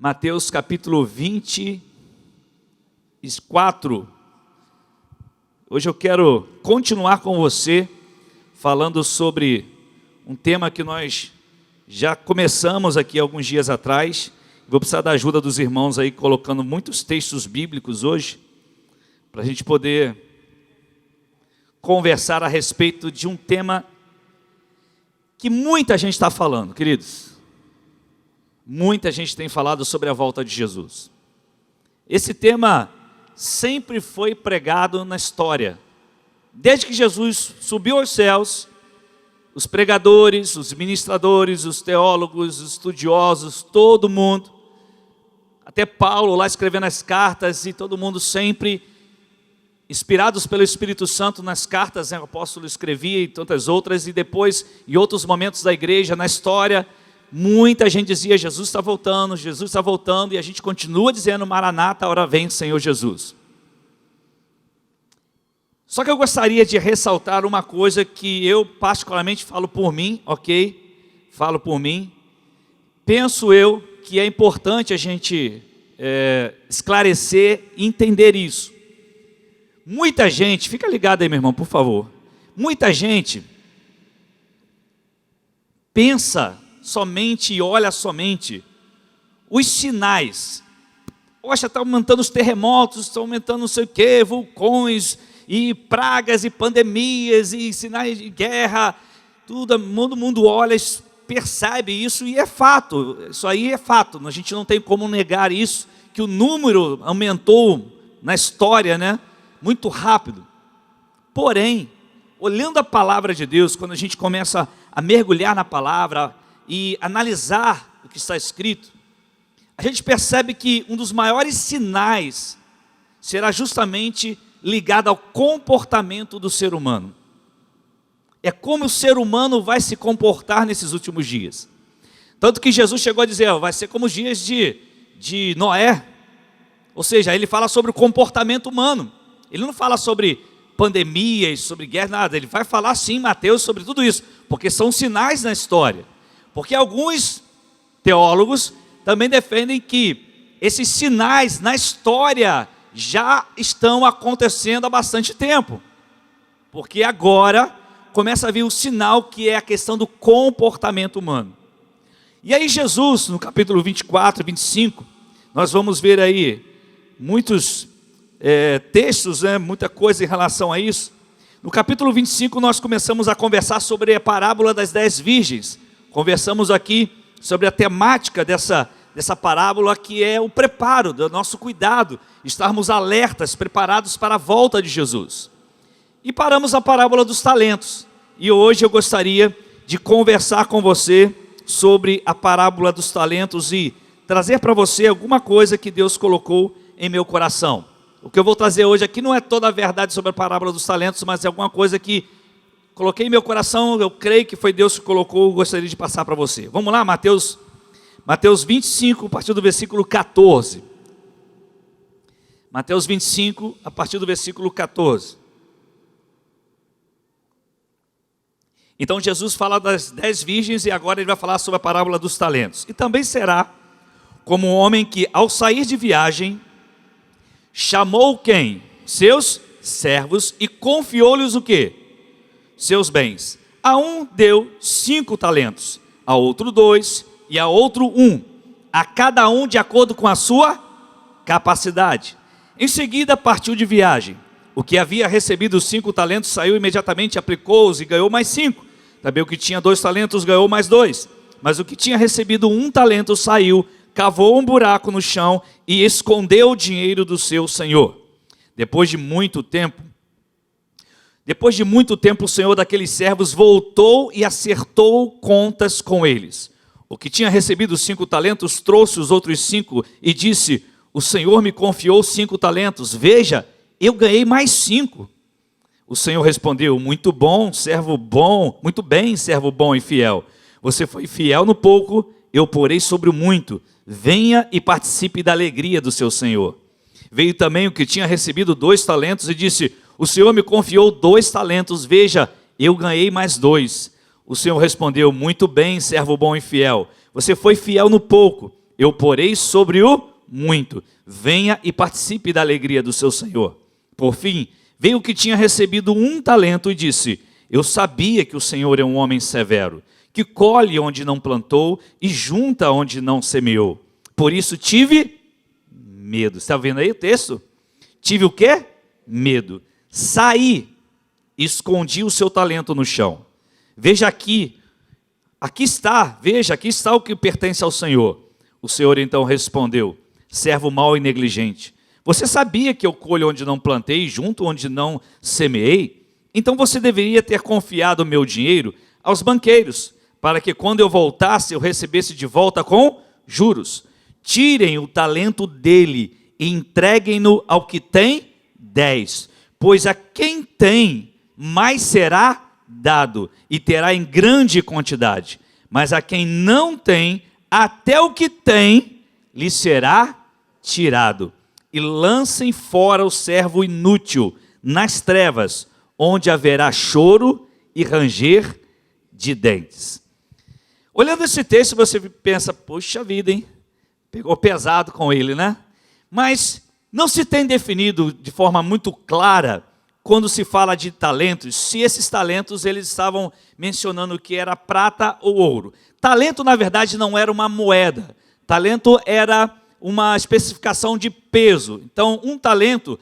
Mateus capítulo 24. Hoje eu quero continuar com você, falando sobre um tema que nós já começamos aqui alguns dias atrás. Vou precisar da ajuda dos irmãos aí, colocando muitos textos bíblicos hoje, para a gente poder conversar a respeito de um tema que muita gente está falando, queridos. Muita gente tem falado sobre a volta de Jesus. Esse tema sempre foi pregado na história. Desde que Jesus subiu aos céus, os pregadores, os ministradores, os teólogos, os estudiosos, todo mundo, até Paulo lá escrevendo as cartas, e todo mundo sempre inspirados pelo Espírito Santo nas cartas, o apóstolo escrevia e tantas outras, e depois em outros momentos da igreja, na história, muita gente dizia: Jesus está voltando, e a gente continua dizendo: Maranata, a hora vem, Senhor Jesus. Só que eu gostaria de ressaltar uma coisa que eu particularmente falo por mim, ok? Falo por mim. Penso eu que é importante a gente esclarecer e entender isso. Muita gente, fica ligado aí, meu irmão, por favor. Muita gente pensa somente e olha somente os sinais. Poxa, está aumentando os terremotos, está aumentando não sei o que, vulcões, e pragas, e pandemias, e sinais de guerra, tudo, todo mundo olha, percebe isso, e é fato, isso aí é fato, a gente não tem como negar isso, que o número aumentou na história, né, muito rápido. Porém, olhando a palavra de Deus, quando a gente começa a mergulhar na palavra e analisar o que está escrito, a gente percebe que um dos maiores sinais será justamente ligado ao comportamento do ser humano. É como o ser humano vai se comportar nesses últimos dias. Tanto que Jesus chegou a dizer: vai ser como os dias de Noé. Ou seja, ele fala sobre o comportamento humano. Ele não fala sobre pandemias, sobre guerra, nada. Ele vai falar sim, Mateus, sobre tudo isso, porque são sinais na história. Porque alguns teólogos também defendem que esses sinais na história já estão acontecendo há bastante tempo. Porque agora começa a vir o sinal, que é a questão do comportamento humano. E aí Jesus, no capítulo 24 e 25, nós vamos ver aí muitos textos, muita coisa em relação a isso. No capítulo 25 nós começamos a conversar sobre a parábola das 10 virgens. Conversamos aqui sobre a temática dessa parábola, que é o preparo do nosso cuidado, estarmos alertas, preparados para a volta de Jesus. E paramos a parábola dos talentos. E hoje eu gostaria de conversar com você sobre a parábola dos talentos e trazer para você alguma coisa que Deus colocou em meu coração. O que eu vou trazer hoje aqui não é toda a verdade sobre a parábola dos talentos, mas é alguma coisa que coloquei em meu coração, eu creio que foi Deus que colocou, eu gostaria de passar para você. Vamos lá, Mateus 25, a partir do versículo 14. Mateus 25, a partir do versículo 14. Então Jesus fala das 10 virgens e agora ele vai falar sobre a parábola dos talentos. E também será como um homem que, ao sair de viagem, chamou quem? Seus servos, e confiou-lhes o quê? Seus bens. A um deu 5 talentos, a outro 2 e a outro 1, a cada um de acordo com a sua capacidade. Em seguida partiu de viagem. O que havia recebido os 5 talentos saiu imediatamente, aplicou-os e ganhou mais 5. Também o que tinha 2 talentos ganhou mais 2. Mas o que tinha recebido 1 talento saiu, cavou um buraco no chão e escondeu o dinheiro do seu senhor. Depois de muito tempo, o senhor daqueles servos voltou e acertou contas com eles. O que tinha recebido 5 talentos trouxe os outros 5 e disse: o senhor me confiou 5 talentos, veja, eu ganhei mais 5. O senhor respondeu: muito bem, servo bom e fiel. Você foi fiel no pouco, eu porei sobre o muito. Venha e participe da alegria do seu senhor. Veio também o que tinha recebido 2 talentos e disse: o senhor me confiou 2 talentos, veja, eu ganhei mais 2. O senhor respondeu: muito bem, servo bom e fiel. Você foi fiel no pouco, eu porei sobre o muito. Venha e participe da alegria do seu Senhor. Por fim, veio o que tinha recebido 1 talento e disse: eu sabia que o Senhor é um homem severo, que colhe onde não plantou e junta onde não semeou. Por isso tive medo. Está vendo aí o texto? Tive o quê? Medo. Saí, escondi o seu talento no chão. Veja aqui está, veja, aqui está o que pertence ao Senhor. O Senhor então respondeu: servo mau e negligente, você sabia que eu colho onde não plantei, junto onde não semeei? Então você deveria ter confiado o meu dinheiro aos banqueiros, para que quando eu voltasse, eu recebesse de volta com juros. Tirem o talento dele e entreguem-no ao que tem 10, pois a quem tem, mais será dado, e terá em grande quantidade. Mas a quem não tem, até o que tem, lhe será tirado. E lancem fora o servo inútil nas trevas, onde haverá choro e ranger de dentes. Olhando esse texto, você pensa: puxa vida, hein? Pegou pesado com ele, né? Mas não se tem definido de forma muito clara, quando se fala de talentos, se esses talentos eles estavam mencionando que era prata ou ouro. Talento, na verdade, não era uma moeda. Talento era uma especificação de peso. Então, um talento,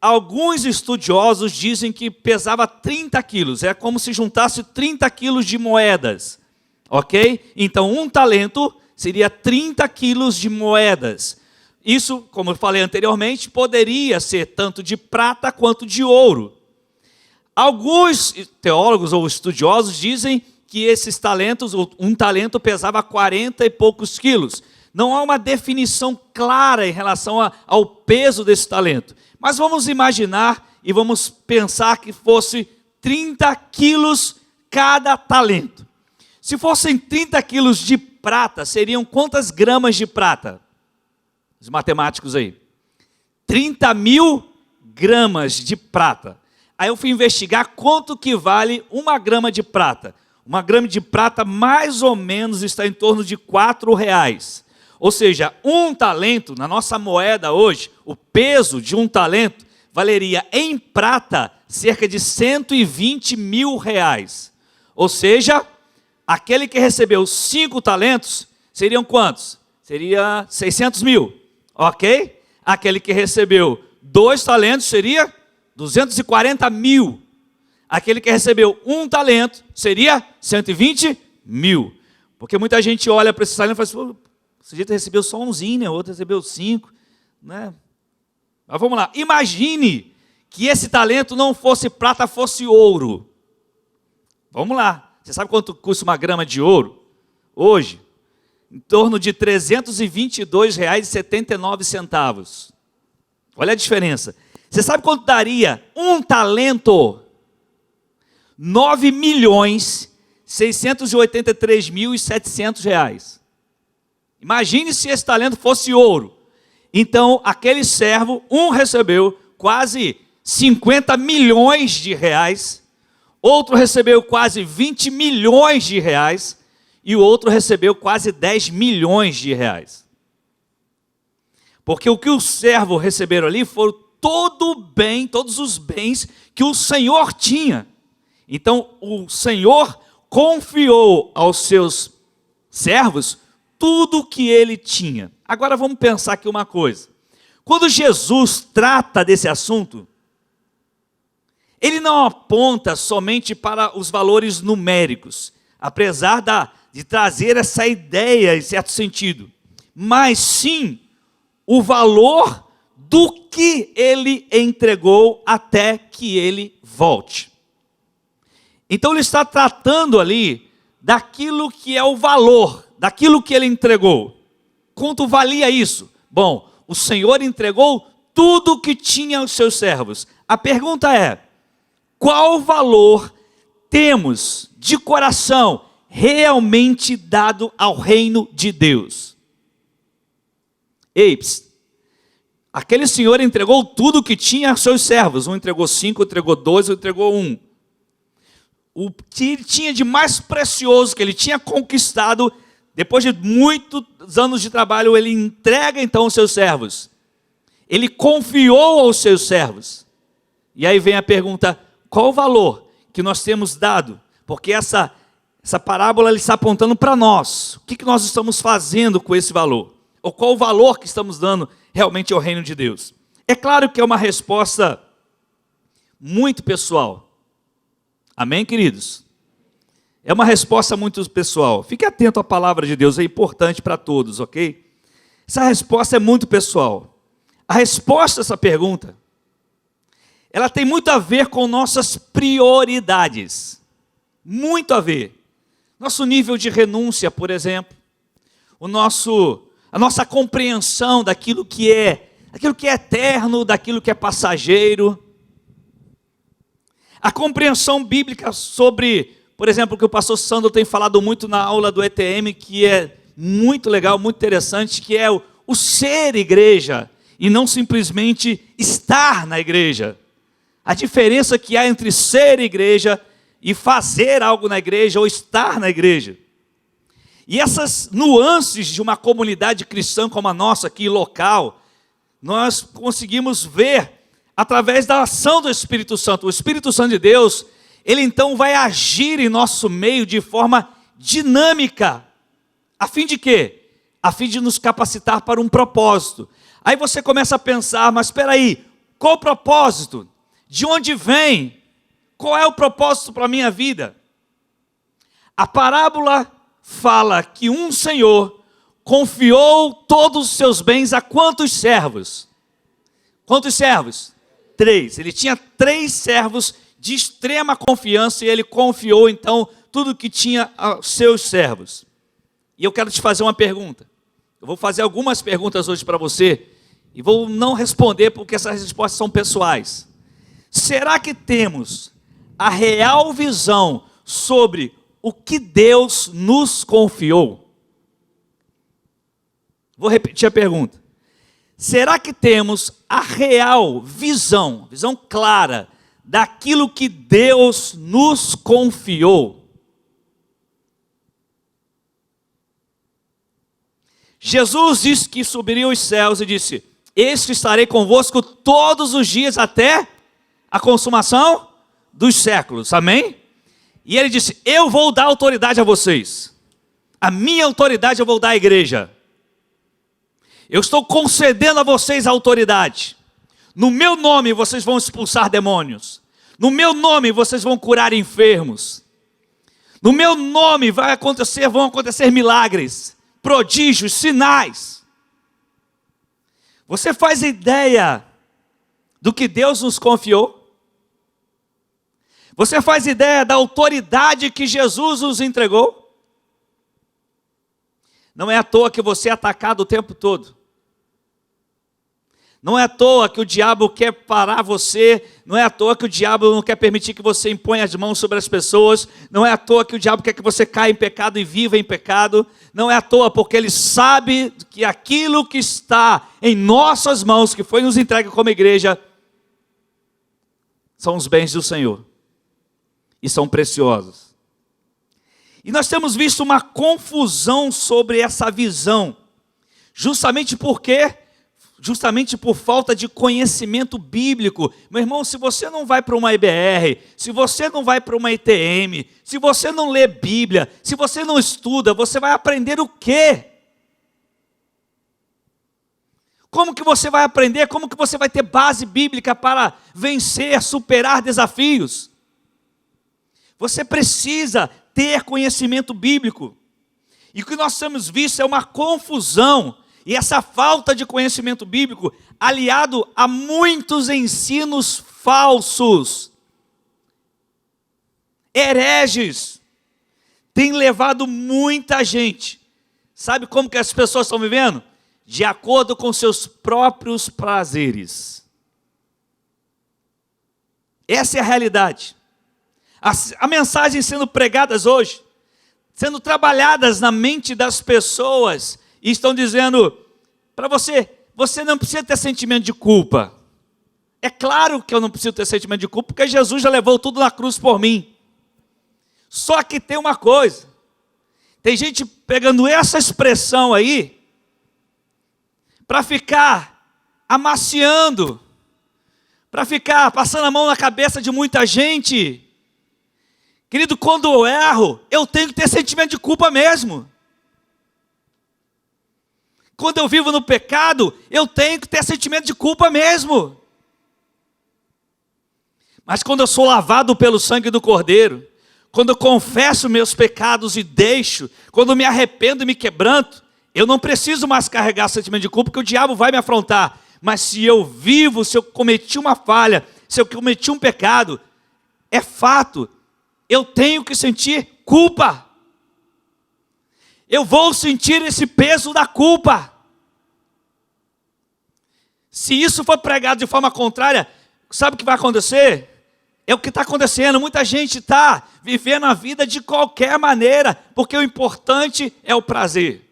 alguns estudiosos dizem que pesava 30 quilos. É como se juntasse 30 quilos de moedas. Ok? Então, um talento seria 30 quilos de moedas. Isso, como eu falei anteriormente, poderia ser tanto de prata quanto de ouro. Alguns teólogos ou estudiosos dizem que esses talentos, um talento pesava 40 e poucos quilos. Não há uma definição clara em relação ao peso desse talento. Mas vamos imaginar e vamos pensar que fosse 30 quilos cada talento. Se fossem 30 quilos de prata, seriam quantas gramas de prata? Os matemáticos aí. 30.000 gramas de prata. Aí eu fui investigar quanto que vale 1 grama de prata. 1 grama de prata mais ou menos está em torno de R$4. Ou seja, um talento, na nossa moeda hoje, o peso de um talento valeria em prata cerca de R$120.000. Ou seja, aquele que recebeu 5 talentos, seriam quantos? Seria 600 mil. Ok? Aquele que recebeu 2 talentos seria 240 mil. Aquele que recebeu 1 talento seria 120 mil. Porque muita gente olha para esse talento e fala assim: esse jeito recebeu só umzinho, né? O outro recebeu 5. Né? Mas vamos lá. Imagine que esse talento não fosse prata, fosse ouro. Vamos lá. Você sabe quanto custa 1 grama de ouro? Hoje, em torno de R$ 322,79. Olha a diferença. Você sabe quanto daria um talento? R$ 9.683.700. Imagine se esse talento fosse ouro. Então, aquele servo, recebeu quase 50 milhões de reais, outro recebeu quase 20 milhões de reais, e o outro recebeu quase 10 milhões de reais. Porque o que o servo receberam ali foram todos os bens que o Senhor tinha. Então, o Senhor confiou aos seus servos tudo o que ele tinha. Agora vamos pensar aqui uma coisa. Quando Jesus trata desse assunto, ele não aponta somente para os valores numéricos, apesar de trazer essa ideia em certo sentido, mas sim o valor do que ele entregou até que ele volte. Então ele está tratando ali daquilo que é o valor, daquilo que ele entregou. Quanto valia isso? Bom, o Senhor entregou tudo o que tinha aos seus servos. A pergunta é: qual valor temos de coração realmente dado ao reino de Deus? Aquele senhor entregou tudo o que tinha aos seus servos. Um entregou 5, outro entregou 2, outro entregou 1. O que ele tinha de mais precioso, que ele tinha conquistado, depois de muitos anos de trabalho, ele entrega então os seus servos. Ele confiou aos seus servos. E aí vem a pergunta, qual o valor que nós temos dado? Porque essa parábola ele está apontando para nós. O que nós estamos fazendo com esse valor? Ou qual o valor que estamos dando realmente ao reino de Deus? É claro que é uma resposta muito pessoal. Amém, queridos? É uma resposta muito pessoal. Fique atento à palavra de Deus, é importante para todos, ok? Essa resposta é muito pessoal. A resposta a essa pergunta, ela tem muito a ver com nossas prioridades. Muito a ver. Nosso nível de renúncia, por exemplo. A nossa compreensão daquilo que é eterno, daquilo que é passageiro. A compreensão bíblica sobre, por exemplo, o que o pastor Sandro tem falado muito na aula do ETM, que é muito legal, muito interessante, que é o ser igreja e não simplesmente estar na igreja. A diferença que há entre ser igreja e fazer algo na igreja ou estar na igreja. E essas nuances de uma comunidade cristã como a nossa aqui, local, nós conseguimos ver através da ação do Espírito Santo. O Espírito Santo de Deus, ele então vai agir em nosso meio de forma dinâmica. A fim de quê? A fim de nos capacitar para um propósito. Aí você começa a pensar, mas espera aí, qual o propósito? De onde vem? Qual é o propósito para a minha vida? A parábola fala que um senhor confiou todos os seus bens a quantos servos? Quantos servos? 3. Ele tinha 3 servos de extrema confiança e ele confiou então tudo que tinha aos seus servos. E eu quero te fazer uma pergunta. Eu vou fazer algumas perguntas hoje para você e vou não responder porque essas respostas são pessoais. Será que temos a real visão sobre o que Deus nos confiou? Vou repetir a pergunta. Será que temos a real visão clara daquilo que Deus nos confiou? Jesus disse que subiria aos céus e disse, eis que estarei convosco todos os dias até a consumação dos séculos, amém? E ele disse, eu vou dar autoridade a vocês. A minha autoridade eu vou dar à igreja. Eu estou concedendo a vocês a autoridade. No meu nome vocês vão expulsar demônios. No meu nome vocês vão curar enfermos. No meu nome vão acontecer milagres, prodígios, sinais. Você faz ideia do que Deus nos confiou? Você faz ideia da autoridade que Jesus nos entregou? Não é à toa que você é atacado o tempo todo. Não é à toa que o diabo quer parar você. Não é à toa que o diabo não quer permitir que você imponha as mãos sobre as pessoas. Não é à toa que o diabo quer que você caia em pecado e viva em pecado. Não é à toa porque ele sabe que aquilo que está em nossas mãos, que foi nos entregue como igreja, são os bens do Senhor. E são preciosos. E nós temos visto uma confusão sobre essa visão. Justamente por falta de conhecimento bíblico. Meu irmão, se você não vai para uma IBR, se você não vai para uma ITM, se você não lê Bíblia, se você não estuda, você vai aprender o quê? Como que você vai aprender? Como que você vai ter base bíblica para vencer, superar desafios? Você precisa ter conhecimento bíblico. E o que nós temos visto é uma confusão. E essa falta de conhecimento bíblico, aliado a muitos ensinos falsos, hereges, tem levado muita gente. Sabe como que as pessoas estão vivendo? De acordo com seus próprios prazeres. Essa é a realidade. A mensagem sendo pregadas hoje, sendo trabalhadas na mente das pessoas, e estão dizendo para você, você não precisa ter sentimento de culpa. É claro que eu não preciso ter sentimento de culpa, porque Jesus já levou tudo na cruz por mim. Só que tem uma coisa, Tem gente pegando essa expressão aí para ficar amaciando, para ficar passando a mão na cabeça de muita gente. Querido, quando eu erro, eu tenho que ter sentimento de culpa mesmo. Quando eu vivo no pecado, eu tenho que ter sentimento de culpa mesmo. Mas quando eu sou lavado pelo sangue do Cordeiro, quando eu confesso meus pecados e deixo, quando eu me arrependo e me quebranto, eu não preciso mais carregar sentimento de culpa, porque o diabo vai me afrontar. Mas se eu vivo, se eu cometi uma falha, se eu cometi um pecado, é fato, eu tenho que sentir culpa. Eu vou sentir esse peso da culpa. Se isso for pregado de forma contrária, sabe o que vai acontecer? É o que está acontecendo. Muita gente está vivendo a vida de qualquer maneira, porque o importante é o prazer.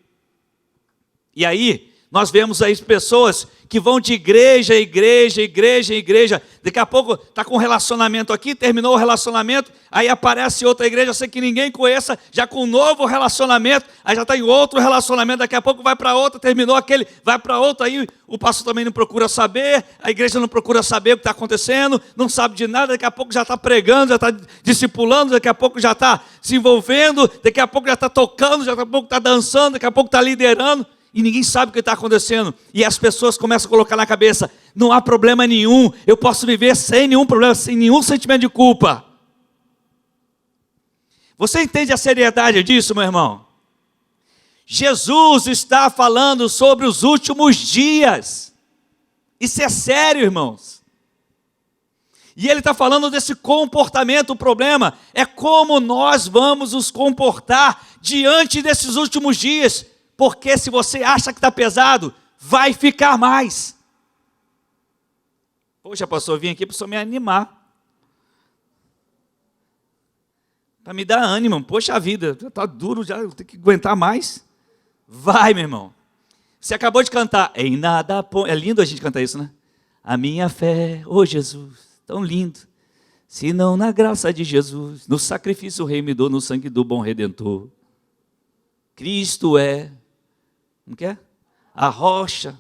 E aí, nós vemos aí pessoas que vão de igreja, igreja. Daqui a pouco está com um relacionamento aqui, terminou o relacionamento, aí aparece outra igreja, sem que ninguém conheça, já com um novo relacionamento, aí já está em outro relacionamento, daqui a pouco vai para outra, terminou aquele, vai para outro, aí o pastor também não procura saber, a igreja não procura saber o que está acontecendo, não sabe de nada, daqui a pouco já está pregando, já está discipulando, daqui a pouco já está se envolvendo, daqui a pouco já está tocando, daqui a pouco está dançando, daqui a pouco está liderando. E ninguém sabe o que está acontecendo. E as pessoas começam a colocar na cabeça: não há problema nenhum, eu posso viver sem nenhum problema, sem nenhum sentimento de culpa. Você entende a seriedade disso, meu irmão? Jesus está falando sobre os últimos dias. Isso é sério, irmãos. E ele está falando desse comportamento. O problema é como nós vamos nos comportar diante desses últimos dias. Porque se você acha que está pesado, vai ficar mais. Poxa, pastor, eu vim aqui para só me animar. Para me dar ânimo. Poxa vida, está duro já, eu tenho que aguentar mais. Vai, meu irmão. Você acabou de cantar. Em nada... É lindo a gente cantar isso, né? A minha fé, oh Jesus, tão lindo. Se não na graça de Jesus, no sacrifício o Rei me dou, no sangue do bom Redentor. Cristo é... Como que é? A rocha.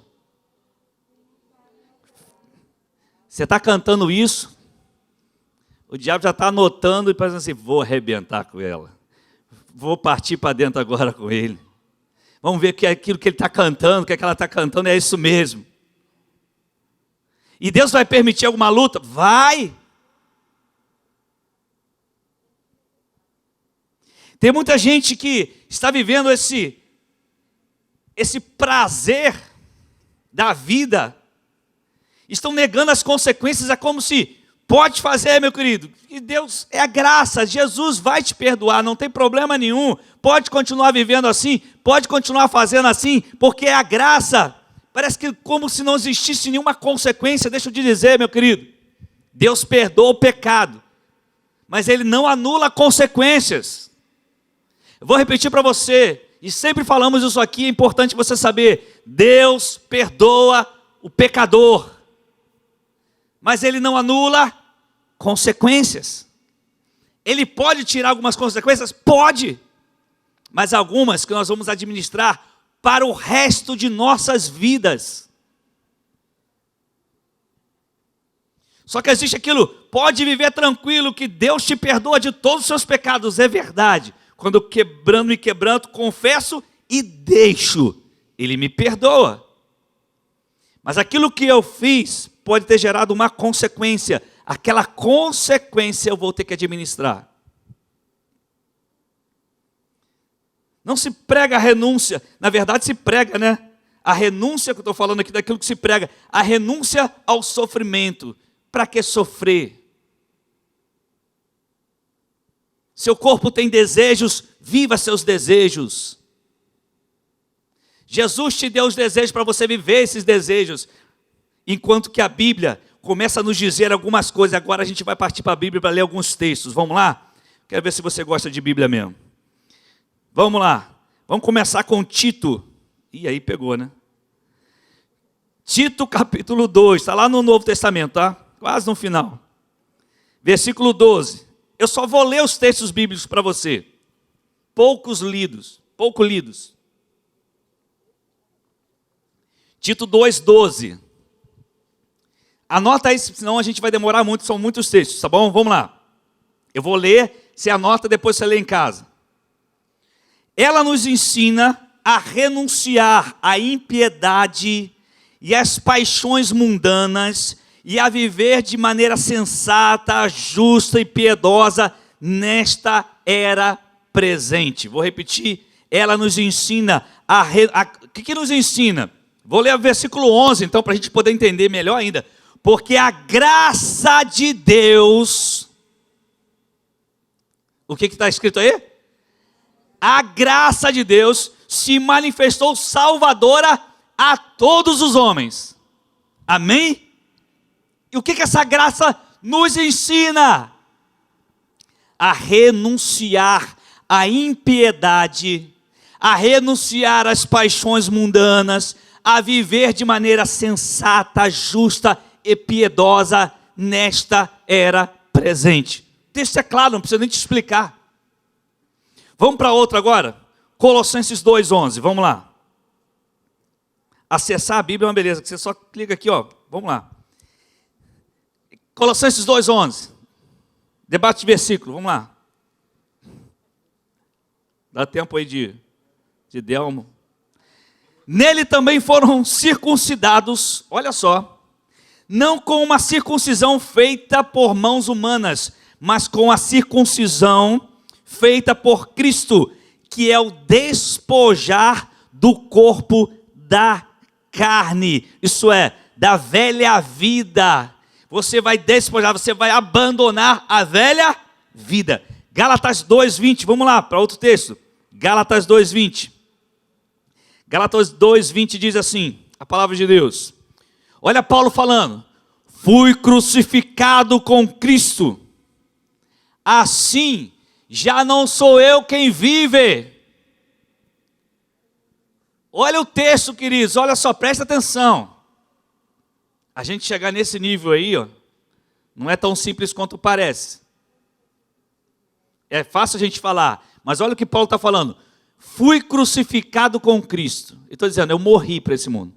Você está cantando isso, o diabo já está anotando e pensando assim: vou arrebentar com ela. Vou partir para dentro agora com ele. Vamos ver que aquilo que ele está cantando, que ela está cantando é isso mesmo. E Deus vai permitir alguma luta? Vai! Tem muita gente que está vivendo esse prazer da vida, estão negando as consequências. É como se, pode fazer, meu querido, que Deus é a graça, Jesus vai te perdoar, não tem problema nenhum, pode continuar vivendo assim, pode continuar fazendo assim, porque é a graça. Parece que como se não existisse nenhuma consequência. Deixa eu te dizer, meu querido, Deus perdoa o pecado, mas Ele não anula consequências. Eu vou repetir para você, e sempre falamos isso aqui, é importante você saber: Deus perdoa o pecador, mas Ele não anula consequências. Ele pode tirar algumas consequências? Pode, mas algumas que nós vamos administrar para o resto de nossas vidas. Só que existe aquilo: pode viver tranquilo que Deus te perdoa de todos os seus pecados. É verdade. Quando eu me quebranto, confesso e deixo, Ele me perdoa. Mas aquilo que eu fiz pode ter gerado uma consequência. Aquela consequência eu vou ter que administrar. Não se prega a renúncia. Na verdade se prega, né? A renúncia que eu estou falando aqui, daquilo que se prega. A renúncia ao sofrimento. Para que sofrer? Seu corpo tem desejos, viva seus desejos. Jesus te deu os desejos para você viver esses desejos. Enquanto que a Bíblia começa a nos dizer algumas coisas. Agora a gente vai partir para a Bíblia para ler alguns textos. Vamos lá? Quero ver se você gosta de Bíblia mesmo. Vamos lá. Vamos começar com Tito. Ih, aí pegou, né? Tito capítulo 2. Está lá no Novo Testamento, tá? Quase no final. Versículo 12. Eu só vou ler os textos bíblicos para você. Poucos lidos. pouco lidos. Tito 2,12. Anota aí, senão a gente vai demorar muito, são muitos textos, tá bom? Vamos lá. Eu vou ler, você anota, depois você lê em casa. Ela nos ensina a renunciar à impiedade e às paixões mundanas e a viver de maneira sensata, justa e piedosa nesta era presente. Vou repetir, ela nos ensina o que nos ensina? Vou ler o versículo 11, então, para a gente poder entender melhor ainda. Porque a graça de Deus, o que está escrito aí? A graça de Deus se manifestou salvadora a todos os homens. Amém? E o que essa graça nos ensina? A renunciar à impiedade, a renunciar às paixões mundanas, a viver de maneira sensata, justa e piedosa nesta era presente. O texto é claro, não precisa nem te explicar. Vamos para outra agora? Colossenses 2,11, vamos lá. Acessar a Bíblia é uma beleza, que você só clica aqui, ó. Vamos lá. Colossenses 2,11. Debate de versículo, vamos lá. Dá tempo aí de Delmo. Nele também foram circuncidados, olha só, não com uma circuncisão feita por mãos humanas, mas com a circuncisão feita por Cristo, que é o despojar do corpo da carne, isso é, da velha vida. Você vai despojar, você vai abandonar a velha vida. Gálatas 2,20, vamos lá, para outro texto. Gálatas 2,20. Gálatas 2,20 diz assim, a palavra de Deus. Olha Paulo falando. Fui crucificado com Cristo. Assim, já não sou eu quem vive. Olha o texto, queridos, olha só, presta atenção. A gente chegar nesse nível aí, ó, não é tão simples quanto parece. É fácil a gente falar, mas olha o que Paulo está falando. Fui crucificado com Cristo. Eu estou dizendo, eu morri para esse mundo.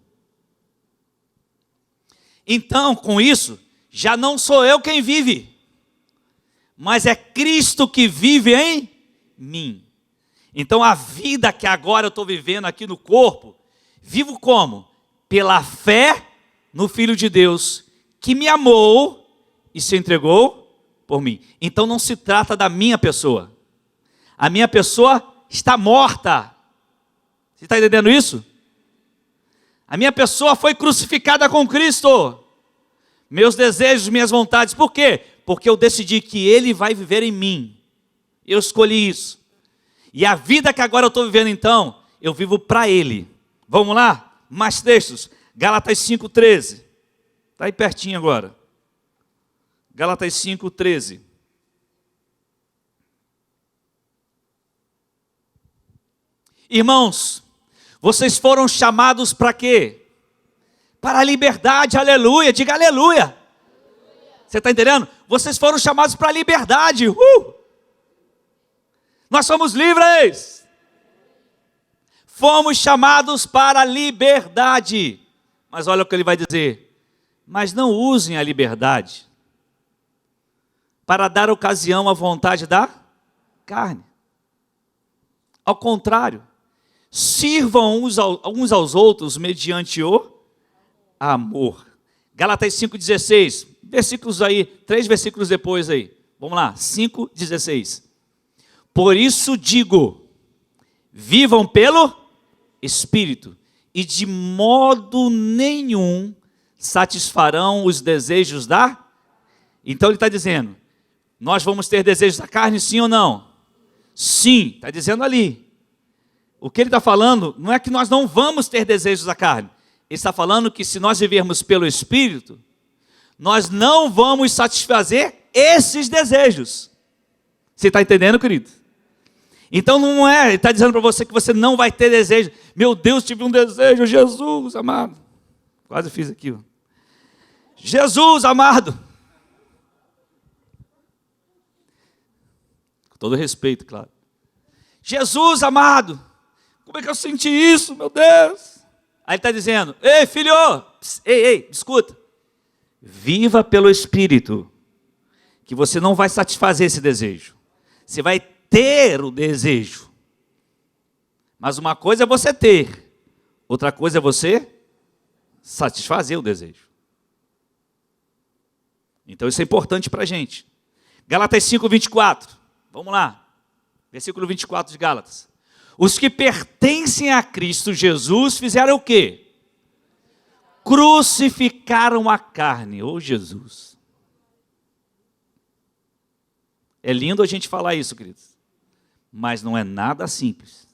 Então, com isso, já não sou eu quem vive, mas é Cristo que vive em mim. Então, a vida que agora eu estou vivendo aqui no corpo, vivo como? Pela fé no Filho de Deus, que me amou e se entregou por mim. Então, não se trata da minha pessoa. A minha pessoa está morta. Você está entendendo isso? A minha pessoa foi crucificada com Cristo. Meus desejos, minhas vontades. Por quê? Porque eu decidi que Ele vai viver em mim. Eu escolhi isso. E a vida que agora eu estou vivendo então, eu vivo para Ele. Vamos lá? Mais textos. Gálatas 5,13. Está aí pertinho agora. Gálatas 5,13. Irmãos, vocês foram chamados para quê? Para a liberdade, aleluia, diga aleluia. Você está entendendo? Vocês foram chamados para a liberdade. Nós somos livres. Fomos chamados para a liberdade. Mas olha o que ele vai dizer. Mas não usem a liberdade para dar ocasião à vontade da carne. Ao contrário, sirvam uns aos outros mediante o amor. Gálatas 5,16. Versículos aí, 3 versículos depois aí. Vamos lá, 5,16. Por isso digo, vivam pelo Espírito, e de modo nenhum satisfarão os desejos da... Então ele está dizendo, nós vamos ter desejos da carne, sim ou não? Sim, está dizendo ali. O que ele está falando não é que nós não vamos ter desejos da carne. Ele está falando que se nós vivermos pelo Espírito, nós não vamos satisfazer esses desejos. Você está entendendo, querido? Então não é, ele está dizendo para você que você não vai ter desejo. Meu Deus, tive um desejo, Jesus amado. Quase fiz aqui, ó. Jesus amado. Com todo respeito, claro. Jesus amado. Como é que eu senti isso, meu Deus? Aí ele está dizendo, ei filho, ei, escuta. Viva pelo Espírito, que você não vai satisfazer esse desejo. Você vai ter o desejo. Mas uma coisa é você ter, outra coisa é você satisfazer o desejo. Então isso é importante para a gente. Gálatas 5, 24. Vamos lá. Versículo 24 de Gálatas. Os que pertencem a Cristo Jesus fizeram o quê? Crucificaram a carne. Ô Jesus. É lindo a gente falar isso, queridos. Mas não é nada simples.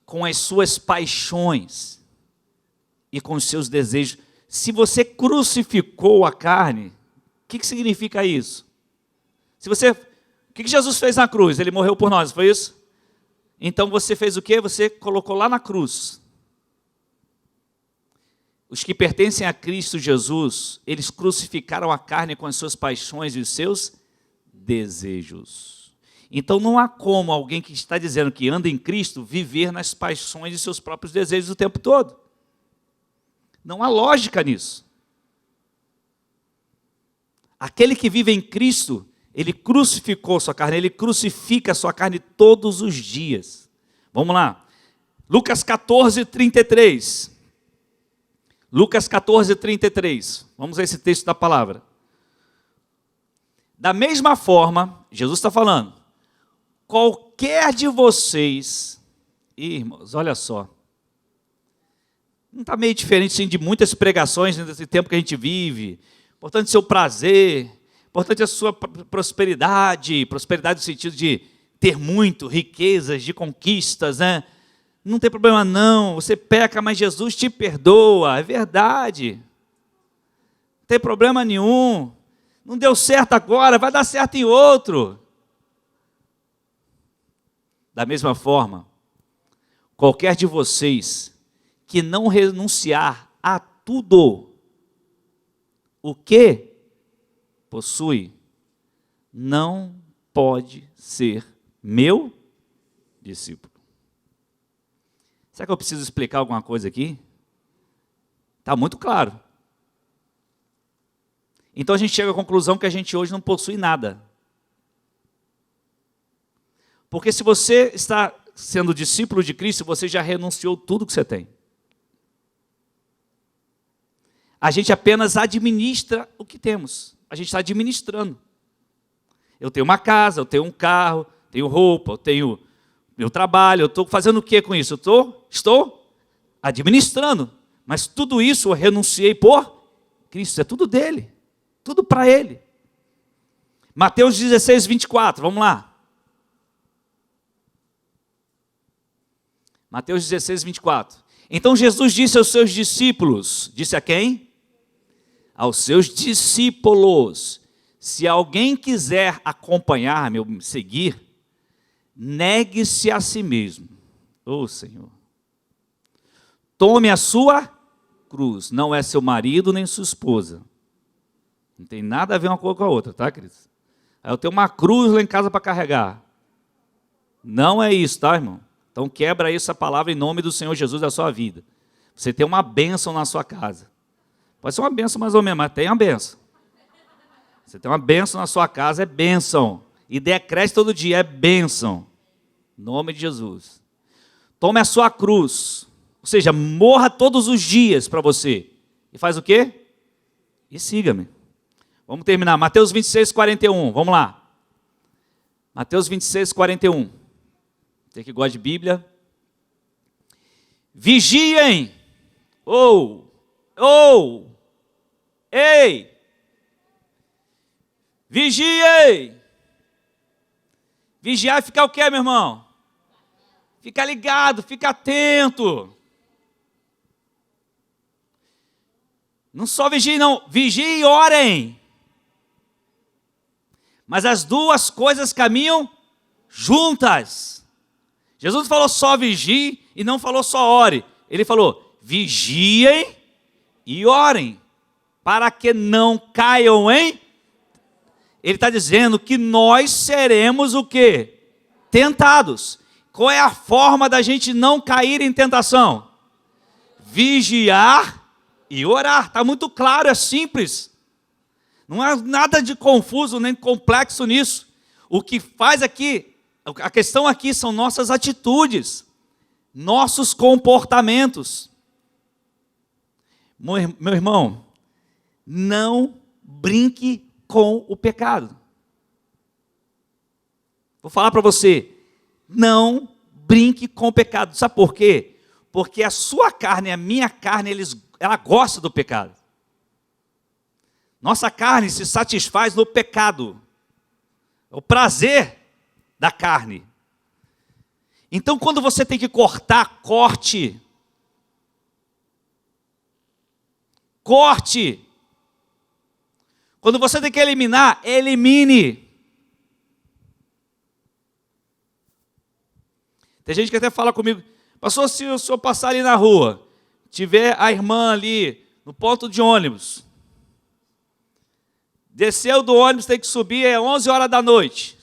Com as suas paixões e com os seus desejos. Se você crucificou a carne, o que significa isso? O que Jesus fez na cruz? Ele morreu por nós, foi isso? Então você fez o quê? Você colocou lá na cruz. Os que pertencem a Cristo Jesus, eles crucificaram a carne com as suas paixões e os seus desejos. Então não há como alguém que está dizendo que anda em Cristo viver nas paixões e seus próprios desejos o tempo todo. Não há lógica nisso. Aquele que vive em Cristo, ele crucificou sua carne, ele crucifica a sua carne todos os dias. Vamos lá. Lucas 14, 33. Lucas 14, 33. Vamos a esse texto da palavra. Da mesma forma, Jesus está falando, qualquer de vocês, irmãos, olha só, não está meio diferente sim, de muitas pregações nesse tempo que a gente vive. Importante seu prazer, importante a sua prosperidade, prosperidade no sentido de ter muito, riquezas, de conquistas, né? Não tem problema não, você peca, mas Jesus te perdoa, é verdade. Não tem problema nenhum. Não deu certo agora, vai dar certo em outro. Da mesma forma, qualquer de vocês que não renunciar a tudo o que possui, não pode ser meu discípulo. Será que eu preciso explicar alguma coisa aqui? Está muito claro. Então a gente chega à conclusão que a gente hoje não possui nada. Porque se você está sendo discípulo de Cristo, você já renunciou tudo que você tem. A gente apenas administra o que temos. A gente está administrando. Eu tenho uma casa, eu tenho um carro, tenho roupa, eu tenho meu trabalho, eu estou fazendo o que com isso? Estou administrando. Mas tudo isso eu renunciei por Cristo, é tudo dele. Tudo para ele. Mateus 16, 24, vamos lá. Mateus 16, 24. Então Jesus disse aos seus discípulos, disse a quem? Aos seus discípulos, se alguém quiser acompanhar-me, ou me seguir, negue-se a si mesmo. Ô Senhor. Tome a sua cruz, não é seu marido nem sua esposa. Não tem nada a ver uma coisa com a outra, tá, queridos? Aí eu tenho uma cruz lá em casa para carregar. Não é isso, tá, irmão? Então quebra essa palavra em nome do Senhor Jesus da sua vida. Você tem uma bênção na sua casa. Pode ser uma bênção mais ou menos, mas tem uma bênção. Você tem uma bênção na sua casa, é bênção. E decrete todo dia, é bênção. Em nome de Jesus. Tome a sua cruz. Ou seja, morra todos os dias para você. E faz o quê? E siga-me. Vamos terminar. Mateus 26, 41. Vamos lá. Mateus 26, 41. Você que gosta de Bíblia. Vigiem. Ei. Vigiei. Vigiar é ficar o quê, meu irmão? Fica ligado, fica atento. Não só vigiem, não. Vigiem e orem. Mas as duas coisas caminham juntas. Jesus falou só vigie e não falou só ore. Ele falou vigiem e orem, para que não caiam em... Ele está dizendo que nós seremos o quê? Tentados. Qual é a forma da gente não cair em tentação? Vigiar e orar. Está muito claro, é simples. Não há nada de confuso nem complexo nisso. O que faz aqui, a questão aqui são nossas atitudes, nossos comportamentos. Meu irmão, não brinque com o pecado. Vou falar para você, não brinque com o pecado. Sabe por quê? Porque a sua carne e a minha carne, ela gosta do pecado. Nossa carne se satisfaz no pecado. É o prazer da carne. Então, quando você tem que cortar, corte. Corte. Quando você tem que eliminar, elimine. Tem gente que até fala comigo, pastor, se o senhor passar ali na rua, tiver a irmã ali no ponto de ônibus, desceu do ônibus, tem que subir, é 11 horas da noite.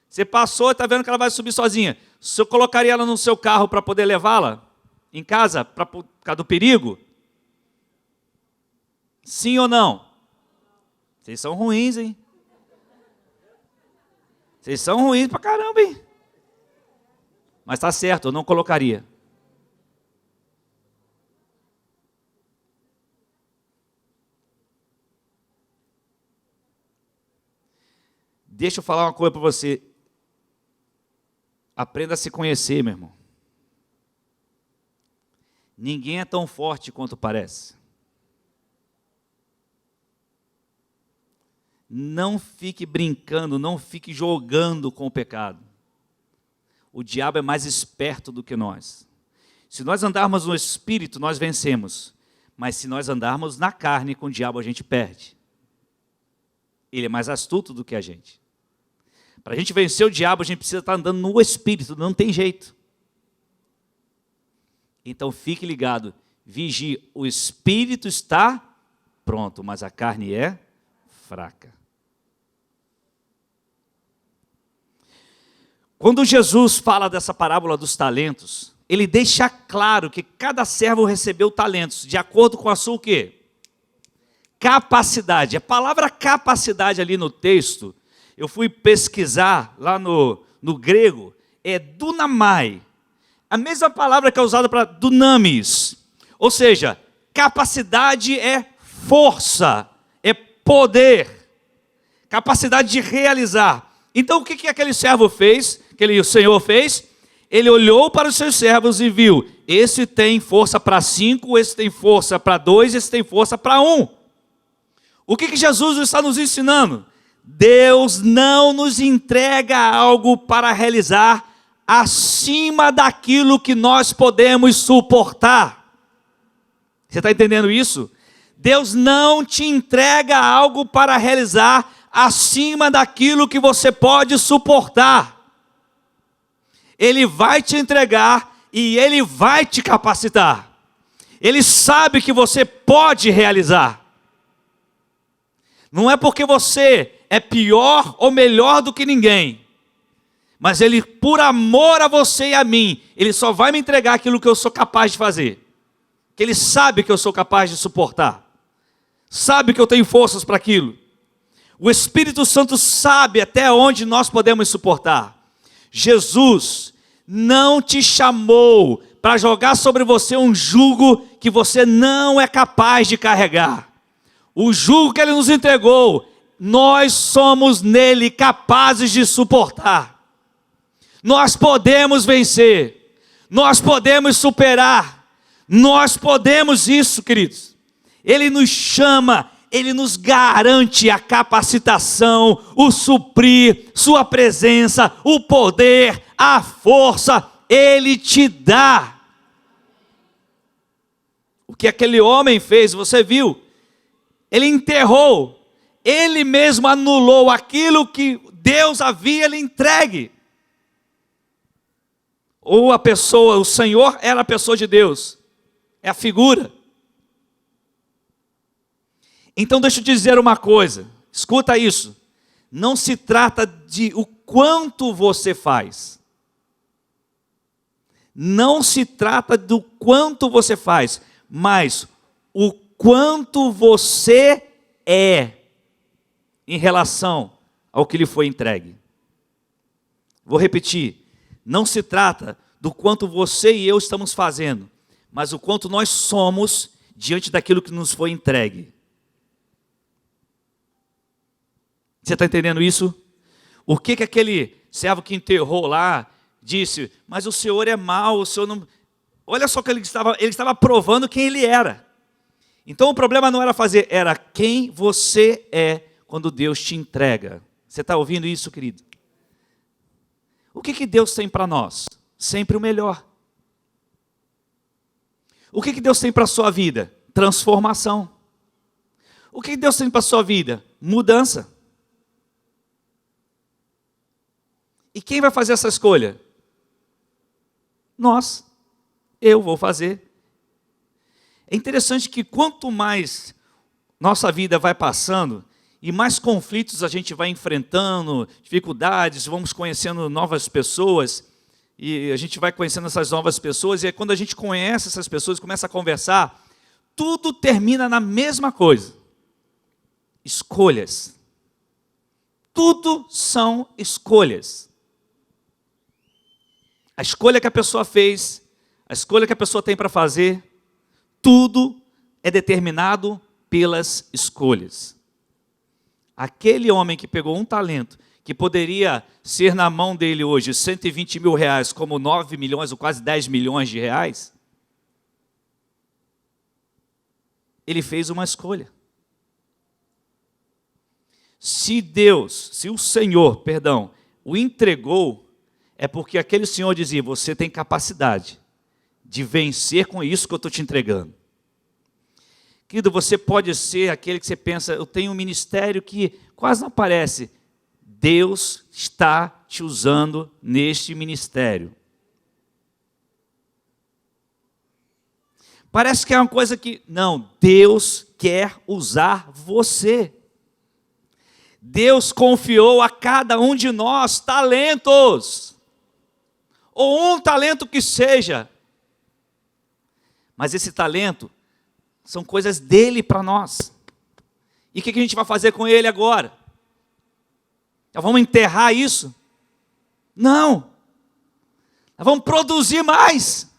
Você passou e está vendo que ela vai subir sozinha. O senhor colocaria ela no seu carro para poder levá-la em casa, por causa do perigo? Sim ou não? Vocês são ruins, hein? Vocês são ruins pra caramba, hein? Mas está certo, eu não colocaria. Deixa eu falar uma coisa para você. Aprenda a se conhecer, meu irmão. Ninguém é tão forte quanto parece. Não fique brincando, não fique jogando com o pecado. O diabo é mais esperto do que nós. Se nós andarmos no Espírito, nós vencemos. Mas se nós andarmos na carne, com o diabo a gente perde. Ele é mais astuto do que a gente. Para a gente vencer o diabo, a gente precisa estar andando no Espírito, não tem jeito. Então fique ligado, vigie, o Espírito está pronto, mas a carne é fraca. Quando Jesus fala dessa parábola dos talentos, ele deixa claro que cada servo recebeu talentos, de acordo com a sua o quê? Capacidade. A palavra capacidade ali no texto, eu fui pesquisar lá no grego, é dunamai. A mesma palavra que é usada para dunamis. Ou seja, capacidade é força, é poder, capacidade de realizar. Então o que aquele servo fez, o Senhor fez? Ele olhou para os seus servos e viu, esse tem força para 5, esse tem força para 2, esse tem força para 1. O que Jesus está nos ensinando? Deus não nos entrega algo para realizar acima daquilo que nós podemos suportar. Você está entendendo isso? Deus não te entrega algo para realizar acima daquilo que você pode suportar. Ele vai te entregar e Ele vai te capacitar. Ele sabe que você pode realizar. Não é porque você é pior ou melhor do que ninguém, mas Ele, por amor a você e a mim, Ele só vai me entregar aquilo que eu sou capaz de fazer, que Ele sabe que eu sou capaz de suportar, sabe que eu tenho forças para aquilo. O Espírito Santo sabe até onde nós podemos suportar. Jesus não te chamou para jogar sobre você um jugo que você não é capaz de carregar. O jugo que Ele nos entregou, nós somos nele capazes de suportar. Nós podemos vencer, nós podemos superar, nós podemos isso, queridos. Ele nos chama, Ele nos garante a capacitação, o suprir, sua presença, o poder, a força, Ele te dá. O que aquele homem fez, você viu? Ele enterrou, ele mesmo anulou aquilo que Deus havia lhe entregue. Ou a pessoa, o Senhor era a pessoa de Deus, é a figura. Então deixa eu te dizer uma coisa, escuta isso, não se trata de o quanto você faz, Não se trata do quanto você faz, mas o quanto você é em relação ao que lhe foi entregue. Vou repetir, não se trata do quanto você e eu estamos fazendo, mas o quanto nós somos diante daquilo que nos foi entregue. Você está entendendo isso? O que aquele servo que enterrou lá disse? Mas o Senhor é mau, o Senhor não... Olha só que ele estava provando quem ele era. Então o problema não era fazer, era quem você é quando Deus te entrega. Você está ouvindo isso, querido? O que Deus tem para nós? Sempre o melhor. O que Deus tem para a sua vida? Transformação. O que Deus tem para a sua vida? Mudança. E quem vai fazer essa escolha? Nós. Eu vou fazer. É interessante que quanto mais nossa vida vai passando, e mais conflitos a gente vai enfrentando, dificuldades, vamos conhecendo novas pessoas, e a gente vai conhecendo essas novas pessoas, e quando a gente conhece essas pessoas, começa a conversar, tudo termina na mesma coisa. Escolhas. Tudo são escolhas. A escolha que a pessoa fez, a escolha que a pessoa tem para fazer, tudo é determinado pelas escolhas. Aquele homem que pegou um talento, que poderia ser na mão dele hoje 120 mil reais, como 9 milhões ou quase 10 milhões de reais, ele fez uma escolha. Se o Senhor, o entregou, é porque aquele Senhor dizia, você tem capacidade de vencer com isso que eu estou te entregando. Querido, você pode ser aquele que você pensa, eu tenho um ministério que quase não aparece. Deus está te usando neste ministério. Parece que é uma coisa que... Não, Deus quer usar você. Deus confiou a cada um de nós talentos. Ou um talento que seja. Mas esse talento são coisas dele para nós. E o que a gente vai fazer com ele agora? Já vamos enterrar isso? Não. Nós vamos produzir mais.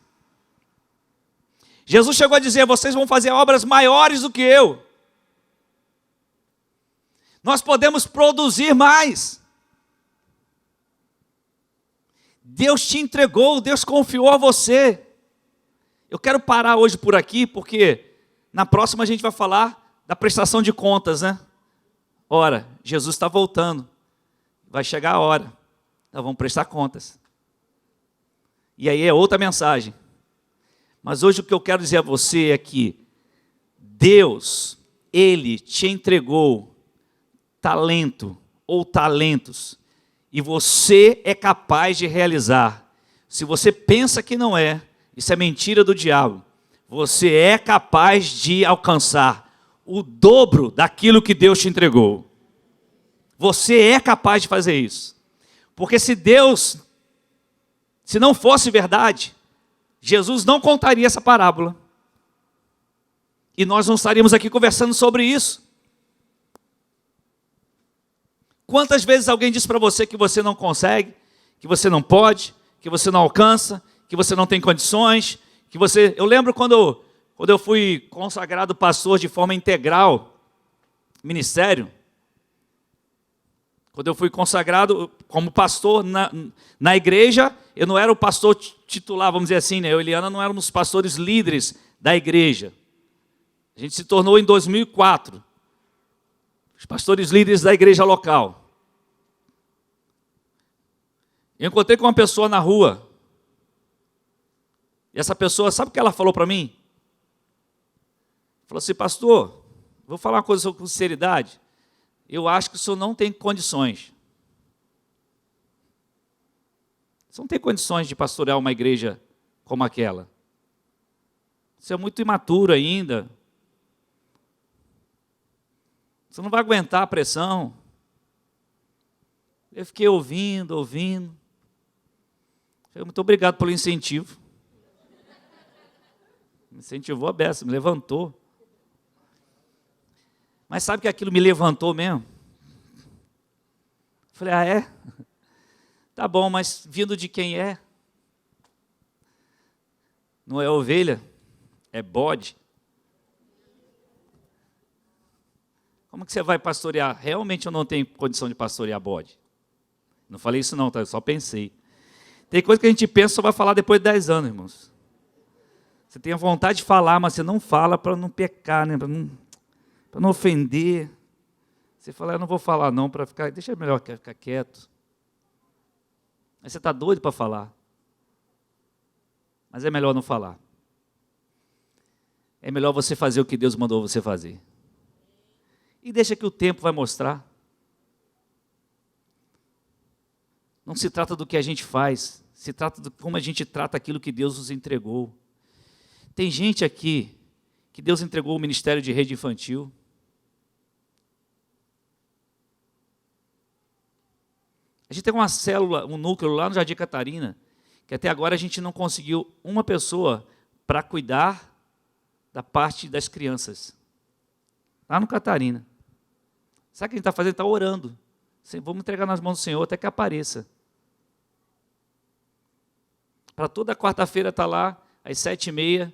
Jesus chegou a dizer, vocês vão fazer obras maiores do que eu. Nós podemos produzir mais. Deus te entregou, Deus confiou a você. Eu quero parar hoje por aqui, porque na próxima a gente vai falar da prestação de contas, né? Ora, Jesus está voltando. Vai chegar a hora. Nós vamos prestar contas. E aí é outra mensagem. Mas hoje o que eu quero dizer a você é que Deus, Ele te entregou talento ou talentos. E você é capaz de realizar. Se você pensa que não é, isso é mentira do diabo. Você é capaz de alcançar o dobro daquilo que Deus te entregou. Você é capaz de fazer isso. Porque se não fosse verdade, Jesus não contaria essa parábola. E nós não estaríamos aqui conversando sobre isso. Quantas vezes alguém diz para você que você não consegue, que você não pode, que você não alcança, que você não tem condições, que você... Eu lembro quando eu fui consagrado pastor de forma integral, ministério, quando eu fui consagrado como pastor na igreja, eu não era o pastor titular, vamos dizer assim, né? Eu e Eliana não éramos pastores líderes da igreja. A gente se tornou em 2004. Os pastores líderes da igreja local. Eu encontrei com uma pessoa na rua. E essa pessoa, sabe o que ela falou para mim? Falou assim, pastor, vou falar uma coisa com sinceridade. Eu acho que o senhor não tem condições. Você não tem condições de pastorear uma igreja como aquela. Você é muito imaturo ainda. Você não vai aguentar a pressão. Eu fiquei ouvindo. Muito obrigado pelo incentivo. Me incentivou a beça, me levantou. Mas sabe que aquilo me levantou mesmo? Falei, ah, é? Tá bom, mas vindo de quem é? Não é ovelha, é bode. Como que você vai pastorear? Realmente eu não tenho condição de pastorear bode. Não falei isso não, tá? Eu só pensei. Tem coisa que a gente pensa só vai falar depois de 10 anos, irmãos. Você tem a vontade de falar, mas você não fala para não pecar, né? Para não ofender. Você fala, eu não vou falar não, para ficar, deixa melhor ficar quieto. Aí você está doido para falar. Mas é melhor não falar. É melhor você fazer o que Deus mandou você fazer. E deixa que o tempo vai mostrar. Não se trata do que a gente faz, se trata de como a gente trata aquilo que Deus nos entregou. Tem gente aqui que Deus entregou o ministério de rede infantil. A gente tem uma célula, um núcleo lá no Jardim Catarina, que até agora a gente não conseguiu uma pessoa para cuidar da parte das crianças. Lá no Catarina. Sabe o que a gente está fazendo? Está orando. Vamos entregar nas mãos do Senhor até que apareça. Para toda quarta-feira estar lá, às 7h30,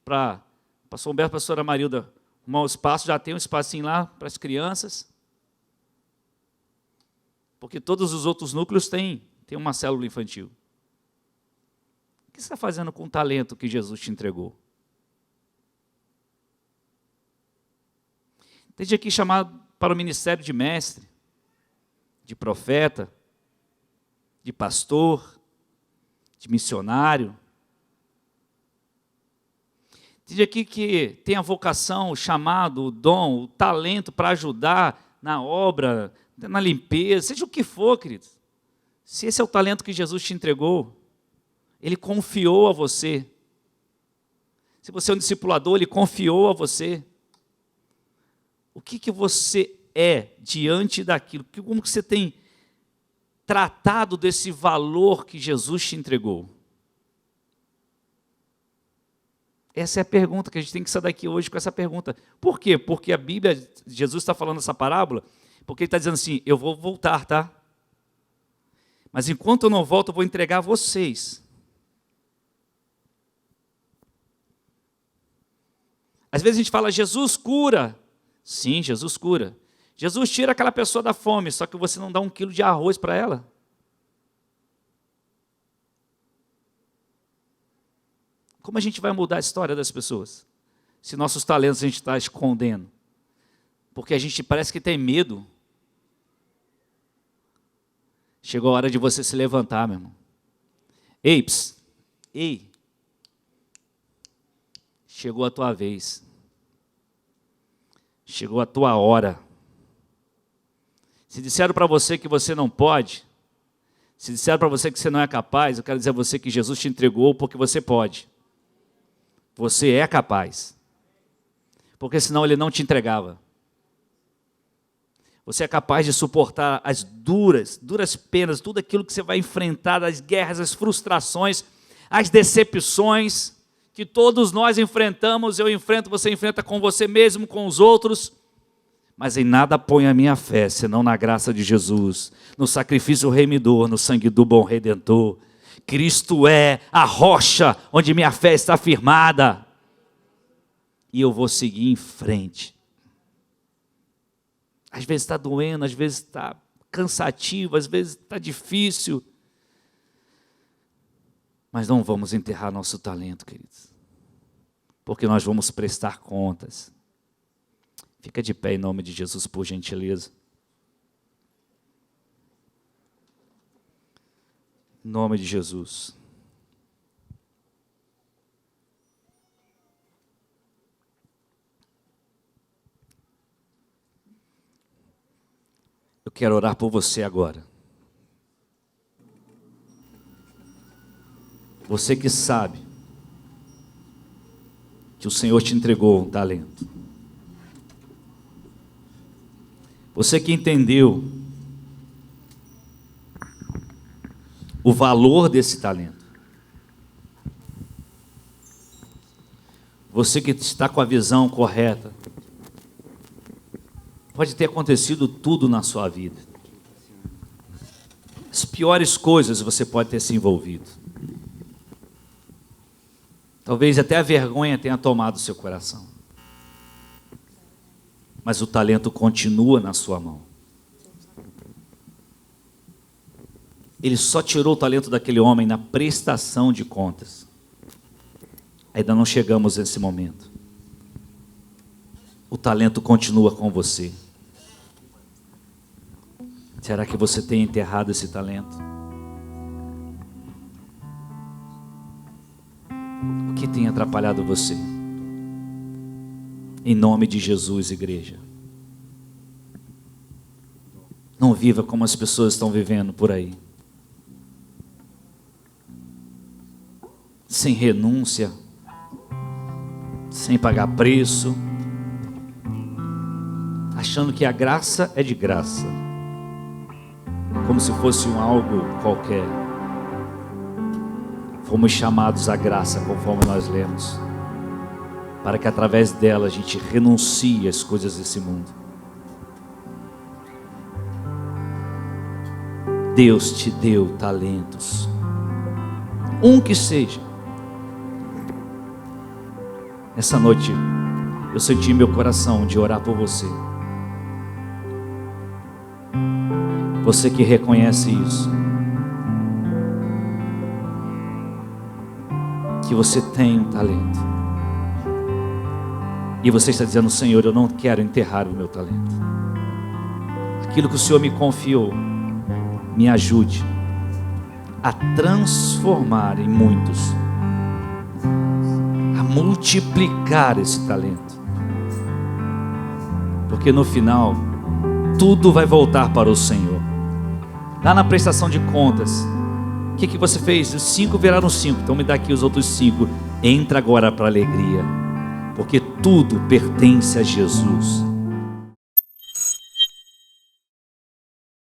para o pastor Humberto e a pastora Marilda arrumar um espaço, já tem um espacinho lá para as crianças. Porque todos os outros núcleos têm uma célula infantil. O que você está fazendo com o talento que Jesus te entregou? Tem gente aqui chamado para o ministério de mestre, de profeta, de pastor, de missionário. Tem gente aqui que tem a vocação, o chamado, o dom, o talento para ajudar na obra, na limpeza, seja o que for, queridos. Se esse é o talento que Jesus te entregou, Ele confiou a você. Se você é um discipulador, Ele confiou a você. O que você é diante daquilo? Como que você tem tratado desse valor que Jesus te entregou? Essa é a pergunta que a gente tem que sair daqui hoje com essa pergunta. Por quê? Porque a Bíblia, Jesus está falando essa parábola, porque Ele está dizendo assim, eu vou voltar, tá? Mas enquanto eu não volto, eu vou entregar a vocês. Às vezes a gente fala, Jesus cura. Sim, Jesus cura. Jesus tira aquela pessoa da fome, só que você não dá 1 quilo de arroz para ela. Como a gente vai mudar a história das pessoas? Se nossos talentos a gente está escondendo. Porque a gente parece que tem medo. Chegou a hora de você se levantar, meu irmão. Ei. Chegou a tua vez. Chegou a tua hora. Se disseram para você que você não pode, se disseram para você que você não é capaz, eu quero dizer a você que Jesus te entregou porque você pode. Você é capaz. Porque senão Ele não te entregava. Você é capaz de suportar as duras penas, tudo aquilo que você vai enfrentar, as guerras, as frustrações, as decepções que todos nós enfrentamos, eu enfrento, você enfrenta com você mesmo, com os outros, mas em nada ponho a minha fé, senão na graça de Jesus, no sacrifício remidor, no sangue do bom Redentor. Cristo é a rocha onde minha fé está firmada, e eu vou seguir em frente. Às vezes está doendo, às vezes está cansativo, às vezes está difícil, mas não vamos enterrar nosso talento, queridos, porque nós vamos prestar contas. Fica de pé em nome de Jesus, por gentileza. Em nome de Jesus. Eu quero orar por você agora. Você que sabe que o Senhor te entregou um talento. Você que entendeu o valor desse talento. Você que está com a visão correta, pode ter acontecido tudo na sua vida. As piores coisas você pode ter se envolvido. Talvez até a vergonha tenha tomado o seu coração. Mas o talento continua na sua mão. Ele só tirou o talento daquele homem na prestação de contas. Ainda não chegamos nesse momento. O talento continua com você. Será que você tem enterrado esse talento? O que tem atrapalhado você? Em nome de Jesus, igreja. Não viva como as pessoas estão vivendo por aí. Sem renúncia, sem pagar preço, achando que a graça é de graça, como se fosse algo qualquer. Fomos chamados à graça, conforme nós lemos, para que através dela a gente renuncie às coisas desse mundo. Deus te deu talentos, um que seja. Essa noite eu senti em meu coração de orar por você. Você que reconhece isso, que você tem um talento, e você está dizendo: Senhor, eu não quero enterrar o meu talento. Aquilo que o Senhor me confiou, me ajude a transformar em muitos, a multiplicar esse talento, porque no final tudo vai voltar para o Senhor. Lá na prestação de contas, o que você fez? Os 5 viraram 5, então me dá aqui os outros 5. Entra agora para a alegria, porque tudo pertence a Jesus.